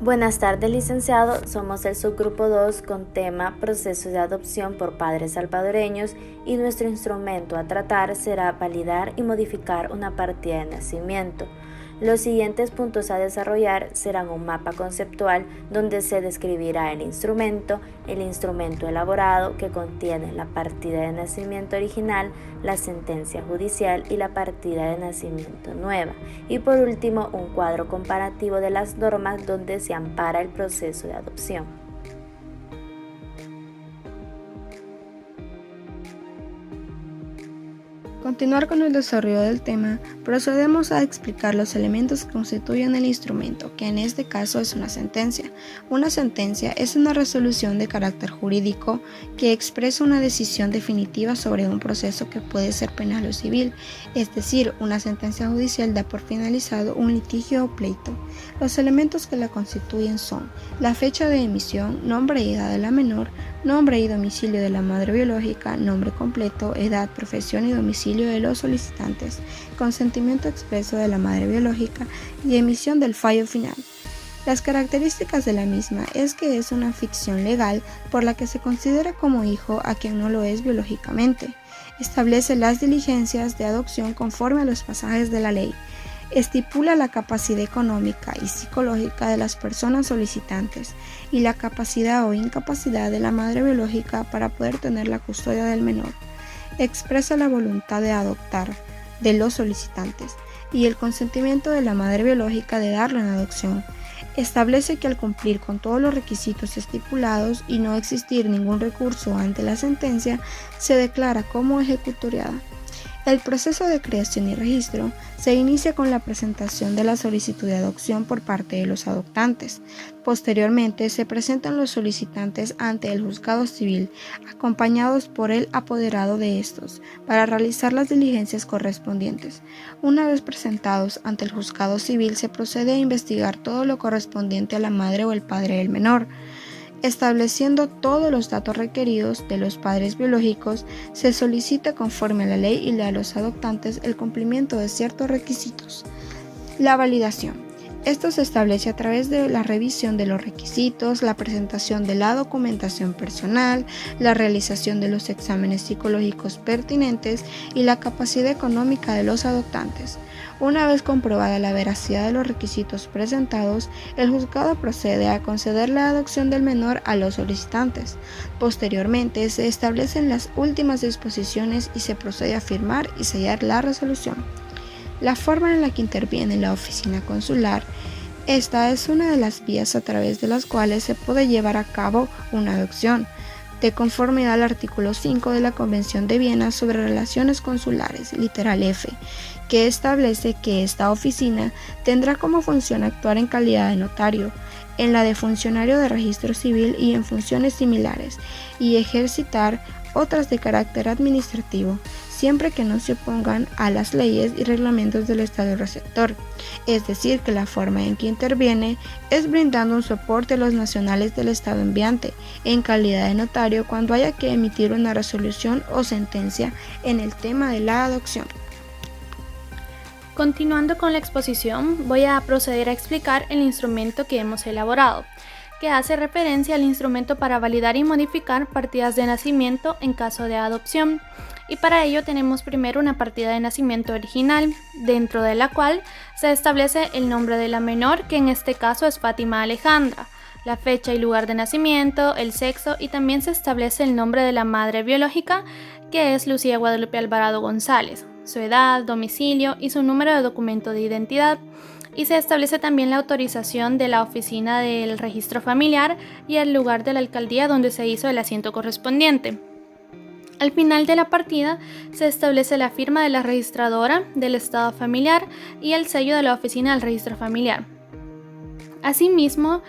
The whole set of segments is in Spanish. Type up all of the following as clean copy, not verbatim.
Buenas tardes, licenciado. Somos el subgrupo 2 con tema Proceso de adopción por padres salvadoreños y nuestro instrumento a tratar será validar y modificar una partida de nacimiento. Los siguientes puntos a desarrollar serán un mapa conceptual donde se describirá el instrumento elaborado que contiene la partida de nacimiento original, la sentencia judicial y la partida de nacimiento nueva. Y por último, un cuadro comparativo de las normas donde se ampara el proceso de adopción. Continuar con el desarrollo del tema, procedemos a explicar los elementos que constituyen el instrumento, que en este caso es una sentencia. Una sentencia es una resolución de carácter jurídico que expresa una decisión definitiva sobre un proceso que puede ser penal o civil, es decir, una sentencia judicial da por finalizado un litigio o pleito. Los elementos que la constituyen son la fecha de emisión, nombre y edad de la menor, nombre y domicilio de la madre biológica, nombre completo, edad, profesión y domicilio de los solicitantes, consentimiento expreso de la madre biológica y emisión del fallo final. Las características de la misma es que es una ficción legal por la que se considera como hijo a quien no lo es biológicamente. Establece las diligencias de adopción conforme a los pasajes de la ley. Estipula la capacidad económica y psicológica de las personas solicitantes y la capacidad o incapacidad de la madre biológica para poder tener la custodia del menor. Expresa la voluntad de adoptar de los solicitantes y el consentimiento de la madre biológica de darlo en adopción. Establece que al cumplir con todos los requisitos estipulados y no existir ningún recurso ante la sentencia, se declara como ejecutoriada. El proceso de creación y registro se inicia con la presentación de la solicitud de adopción por parte de los adoptantes. Posteriormente se presentan los solicitantes ante el juzgado civil, acompañados por el apoderado de estos, para realizar las diligencias correspondientes. Una vez presentados ante el juzgado civil, se procede a investigar todo lo correspondiente a la madre o el padre del menor. Estableciendo todos los datos requeridos de los padres biológicos, se solicita conforme a la ley y a los adoptantes el cumplimiento de ciertos requisitos. La validación. Esto se establece a través de la revisión de los requisitos, la presentación de la documentación personal, la realización de los exámenes psicológicos pertinentes y la capacidad económica de los adoptantes. Una vez comprobada la veracidad de los requisitos presentados, el juzgado procede a conceder la adopción del menor a los solicitantes. Posteriormente, se establecen las últimas disposiciones y se procede a firmar y sellar la resolución. La forma en la que interviene la oficina consular. Esta es una de las vías a través de las cuales se puede llevar a cabo una adopción, de conformidad al artículo 5 de la Convención de Viena sobre Relaciones Consulares, literal F, que establece que esta oficina tendrá como función actuar en calidad de notario, en la de funcionario de registro civil y en funciones similares, y ejercitar otras de carácter administrativo, siempre que no se opongan a las leyes y reglamentos del Estado receptor, es decir, que la forma en que interviene es brindando un soporte a los nacionales del Estado enviante, en calidad de notario cuando haya que emitir una resolución o sentencia en el tema de la adopción. Continuando con la exposición, voy a proceder a explicar el instrumento que hemos elaborado, que hace referencia al instrumento para validar y modificar partidas de nacimiento en caso de adopción. Y para ello tenemos primero una partida de nacimiento original, dentro de la cual se establece el nombre de la menor, que en este caso es Fátima Alejandra, la fecha y lugar de nacimiento, el sexo, y también se establece el nombre de la madre biológica, que es Lucía Guadalupe Alvarado González, su edad, domicilio y su número de documento de identidad. Y se establece también la autorización de la oficina del registro familiar y el lugar de la alcaldía donde se hizo el asiento correspondiente. Al final de la partida se establece la firma de la registradora del estado familiar y el sello de la oficina del registro familiar. Asimismo,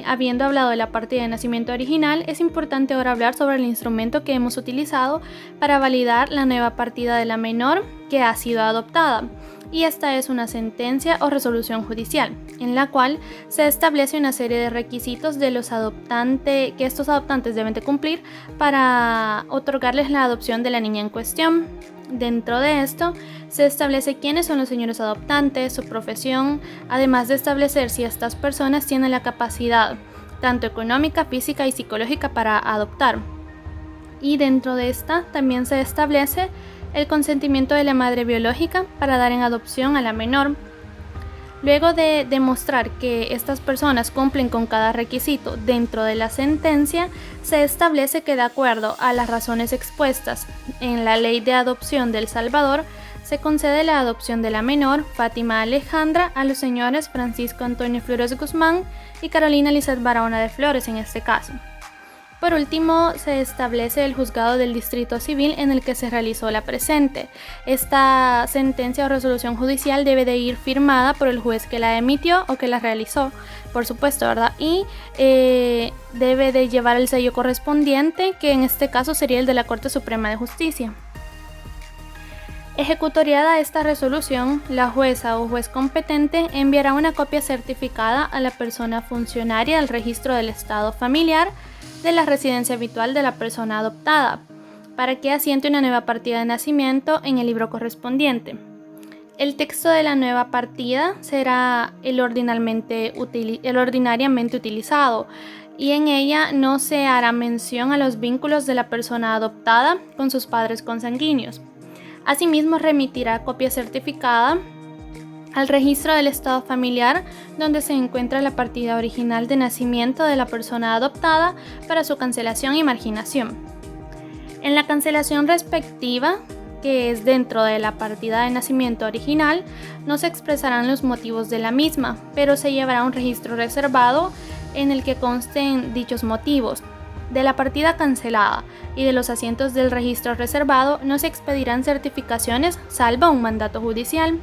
habiendo hablado de la partida de nacimiento original, es importante ahora hablar sobre el instrumento que hemos utilizado para validar la nueva partida de la menor que ha sido adoptada. Y esta es una sentencia o resolución judicial, en la cual se establece una serie de requisitos de los adoptantes que estos adoptantes deben de cumplir para otorgarles la adopción de la niña en cuestión. Dentro de esto, se establece quiénes son los señores adoptantes, su profesión, además de establecer si estas personas tienen la capacidad, tanto económica, física y psicológica, para adoptar. Y dentro de esta también se establece el consentimiento de la madre biológica para dar en adopción a la menor. Luego de demostrar que estas personas cumplen con cada requisito dentro de la sentencia, se establece que de acuerdo a las razones expuestas en la Ley de Adopción de El Salvador, se concede la adopción de la menor, Fátima Alejandra, a los señores Francisco Antonio Flores Guzmán y Carolina Lizeth Barahona de Flores en este caso. Por último, se establece el juzgado del Distrito Civil en el que se realizó la presente. Esta sentencia o resolución judicial debe de ir firmada por el juez que la emitió o que la realizó, por supuesto, ¿verdad? Y debe de llevar el sello correspondiente, que en este caso sería el de la Corte Suprema de Justicia. Ejecutoriada esta resolución, la jueza o juez competente enviará una copia certificada a la persona funcionaria del registro del estado familiar de la residencia habitual de la persona adoptada, para que asiente una nueva partida de nacimiento en el libro correspondiente. El texto de la nueva partida será el ordinariamente utilizado, y en ella no se hará mención a los vínculos de la persona adoptada con sus padres consanguíneos. Asimismo, remitirá copia certificada al registro del estado familiar donde se encuentra la partida original de nacimiento de la persona adoptada para su cancelación y marginación. En la cancelación respectiva, que es dentro de la partida de nacimiento original, no se expresarán los motivos de la misma, pero se llevará un registro reservado en el que consten dichos motivos. De la partida cancelada y de los asientos del registro reservado no se expedirán certificaciones salvo un mandato judicial.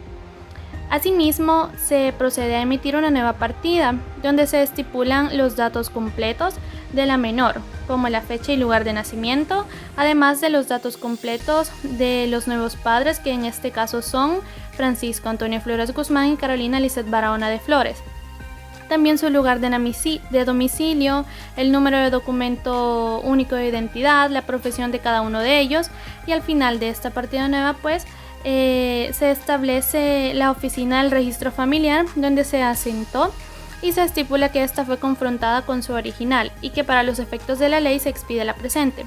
Asimismo, se procede a emitir una nueva partida, donde se estipulan los datos completos de la menor, como la fecha y lugar de nacimiento, además de los datos completos de los nuevos padres, que en este caso son Francisco Antonio Flores Guzmán y Carolina Lizeth Barahona de Flores. También su lugar de domicilio, el número de documento único de identidad, la profesión de cada uno de ellos, y al final de esta partida nueva, pues, se establece la oficina del registro familiar donde se asentó y se estipula que esta fue confrontada con su original y que para los efectos de la ley se expide la presente.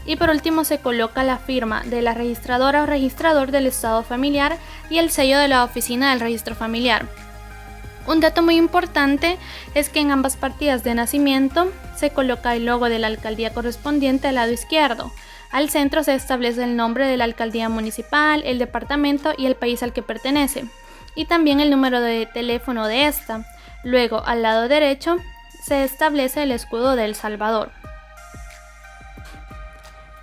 Y por último se coloca la firma de la registradora o registrador del estado familiar y el sello de la oficina del registro familiar. Un dato muy importante es que en ambas partidas de nacimiento se coloca el logo de la alcaldía correspondiente al lado izquierdo. Al centro se establece el nombre de la alcaldía municipal, el departamento y el país al que pertenece, y también el número de teléfono de esta. Luego, al lado derecho, se establece el escudo de El Salvador.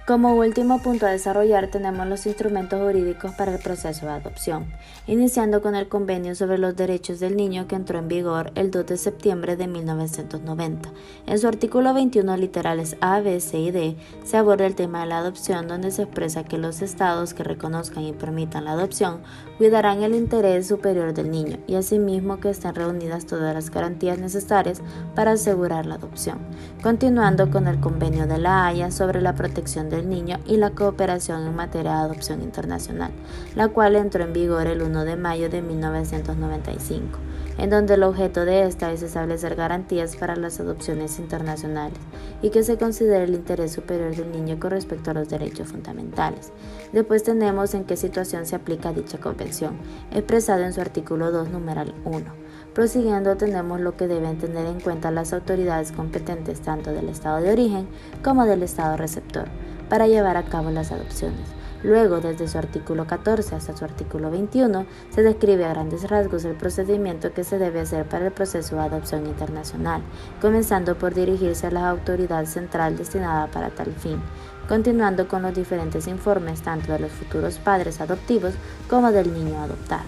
Como último punto a desarrollar tenemos los instrumentos jurídicos para el proceso de adopción, iniciando con el Convenio sobre los Derechos del Niño que entró en vigor el 2 de septiembre de 1990. En su artículo 21, literales A, B, C y D, se aborda el tema de la adopción, donde se expresa que los estados que reconozcan y permitan la adopción cuidarán el interés superior del niño y asimismo que estén reunidas todas las garantías necesarias para asegurar la adopción. Continuando con el Convenio de la Haya sobre la protección del niño y la cooperación en materia de adopción internacional, la cual entró en vigor el 1 de mayo de 1995, en donde el objeto de esta es establecer garantías para las adopciones internacionales y que se considere el interés superior del niño con respecto a los derechos fundamentales. Después tenemos en qué situación se aplica dicha convención, expresado en su artículo 2, numeral 1. Prosiguiendo, tenemos lo que deben tener en cuenta las autoridades competentes tanto del estado de origen como del estado receptor para llevar a cabo las adopciones. Luego, desde su artículo 14 hasta su artículo 21, se describe a grandes rasgos el procedimiento que se debe hacer para el proceso de adopción internacional, comenzando por dirigirse a la autoridad central destinada para tal fin, continuando con los diferentes informes tanto de los futuros padres adoptivos como del niño adoptado,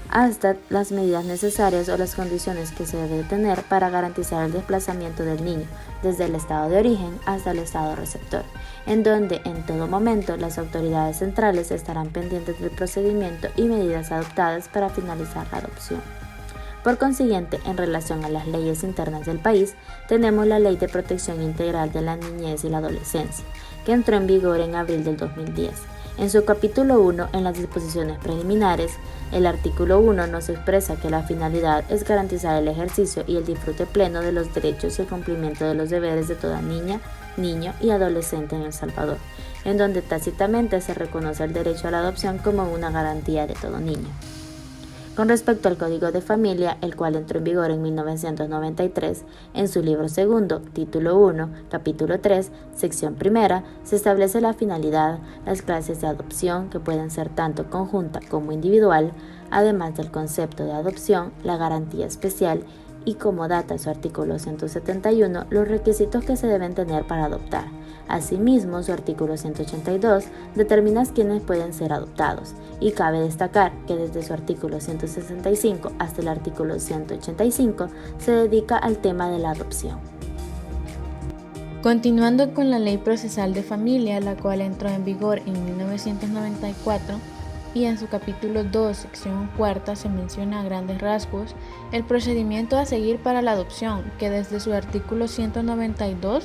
hasta las medidas necesarias o las condiciones que se debe tener para garantizar el desplazamiento del niño desde el estado de origen hasta el estado receptor, en donde en todo momento las autoridades centrales estarán pendientes del procedimiento y medidas adoptadas para finalizar la adopción. Por consiguiente, en relación a las leyes internas del país, tenemos la Ley de Protección Integral de la Niñez y la Adolescencia, que entró en vigor en abril del 2010. En su capítulo 1, en las disposiciones preliminares, el artículo 1 nos expresa que la finalidad es garantizar el ejercicio y el disfrute pleno de los derechos y el cumplimiento de los deberes de toda niña, niño y adolescente en El Salvador, en donde tácitamente se reconoce el derecho a la adopción como una garantía de todo niño. Con respecto al Código de Familia, el cual entró en vigor en 1993, en su libro segundo, título 1, capítulo 3, sección primera, se establece la finalidad, las clases de adopción, que pueden ser tanto conjunta como individual, además del concepto de adopción, la garantía especial y, como data su artículo 171, los requisitos que se deben tener para adoptar. Asimismo, su artículo 182 determina quiénes pueden ser adoptados, y cabe destacar que desde su artículo 165 hasta el artículo 185 se dedica al tema de la adopción. Continuando con la Ley Procesal de Familia, la cual entró en vigor en 1994, y en su capítulo 2, sección cuarta, se menciona a grandes rasgos el procedimiento a seguir para la adopción, que desde su artículo 192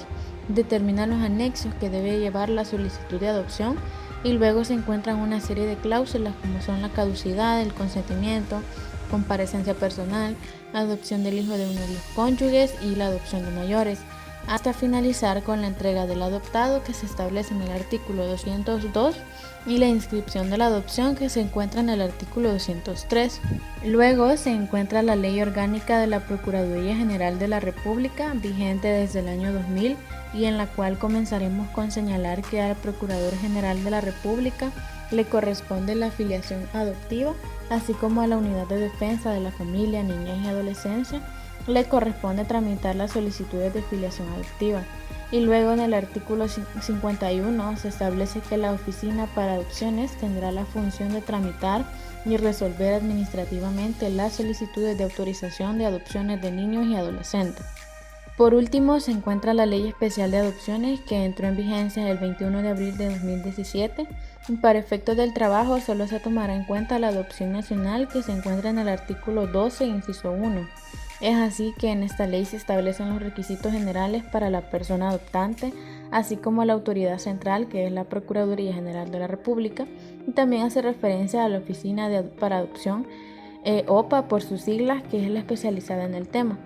determina los anexos que debe llevar la solicitud de adopción, y luego se encuentran una serie de cláusulas como son la caducidad, el consentimiento, comparecencia personal, adopción del hijo de uno de los cónyuges y la adopción de mayores, hasta finalizar con la entrega del adoptado, que se establece en el artículo 202, y la inscripción de la adopción, que se encuentra en el artículo 203. Luego se encuentra la Ley Orgánica de la Procuraduría General de la República, vigente desde el año 2000, y en la cual comenzaremos con señalar que al Procurador General de la República le corresponde la filiación adoptiva, así como a la Unidad de Defensa de la Familia, Niñez y Adolescencia le corresponde tramitar las solicitudes de filiación adoptiva. Y luego en el artículo 51 se establece que la Oficina para Adopciones tendrá la función de tramitar y resolver administrativamente las solicitudes de autorización de adopciones de niños y adolescentes. Por último, se encuentra la Ley Especial de Adopciones, que entró en vigencia el 21 de abril de 2017. Y para efectos del trabajo solo se tomará en cuenta la adopción nacional, que se encuentra en el artículo 12, inciso 1. Es así que en esta ley se establecen los requisitos generales para la persona adoptante, así como la autoridad central, que es la Procuraduría General de la República, y también hace referencia a la Oficina para Adopción, OPA por sus siglas, que es la especializada en el tema.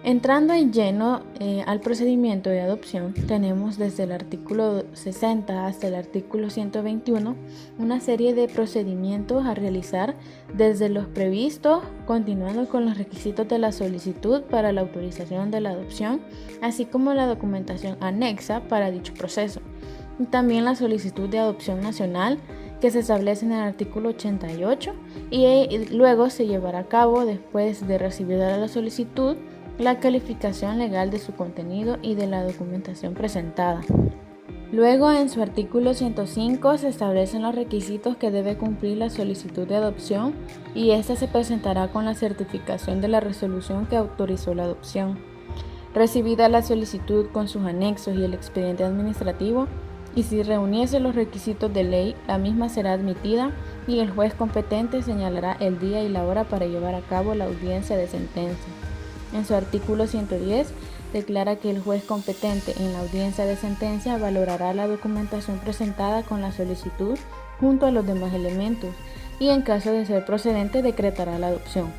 Entrando en lleno al procedimiento de adopción, tenemos desde el artículo 60 hasta el artículo 121 una serie de procedimientos a realizar, desde los previstos, continuando con los requisitos de la solicitud para la autorización de la adopción, así como la documentación anexa para dicho proceso. Y también la solicitud de adopción nacional, que se establece en el artículo 88, y luego se llevará a cabo, después de recibida la solicitud, la calificación legal de su contenido y de la documentación presentada. Luego, en su artículo 105 se establecen los requisitos que debe cumplir la solicitud de adopción, y ésta se presentará con la certificación de la resolución que autorizó la adopción. Recibida la solicitud con sus anexos y el expediente administrativo, y si reuniese los requisitos de ley, la misma será admitida y el juez competente señalará el día y la hora para llevar a cabo la audiencia de sentencia. En su artículo 110 declara que el juez competente en la audiencia de sentencia valorará la documentación presentada con la solicitud junto a los demás elementos, y en caso de ser procedente decretará la adopción.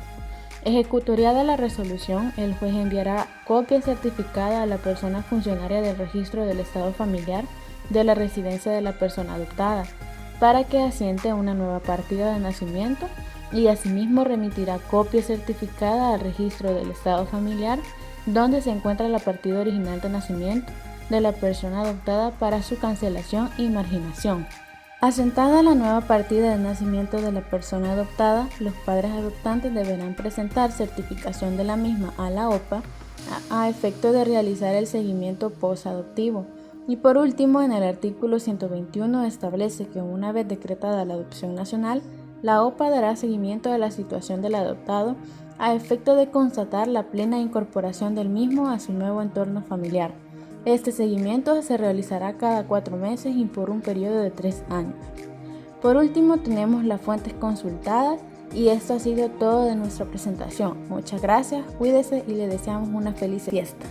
Ejecutoriada la resolución, el juez enviará copia certificada a la persona funcionaria del registro del estado familiar de la residencia de la persona adoptada, para que asiente a una nueva partida de nacimiento, y asimismo remitirá copia certificada al registro del estado familiar donde se encuentra la partida original de nacimiento de la persona adoptada para su cancelación y marginación. Asentada la nueva partida de nacimiento de la persona adoptada, los padres adoptantes deberán presentar certificación de la misma a la OPA a efecto de realizar el seguimiento posadoptivo. Y por último, en el artículo 121 establece que una vez decretada la adopción nacional, la OPA dará seguimiento a la situación del adoptado a efecto de constatar la plena incorporación del mismo a su nuevo entorno familiar. Este seguimiento se realizará cada 4 meses y por un periodo de 3 años. Por último, tenemos las fuentes consultadas, y esto ha sido todo de nuestra presentación. Muchas gracias, cuídese y le deseamos una feliz fiesta.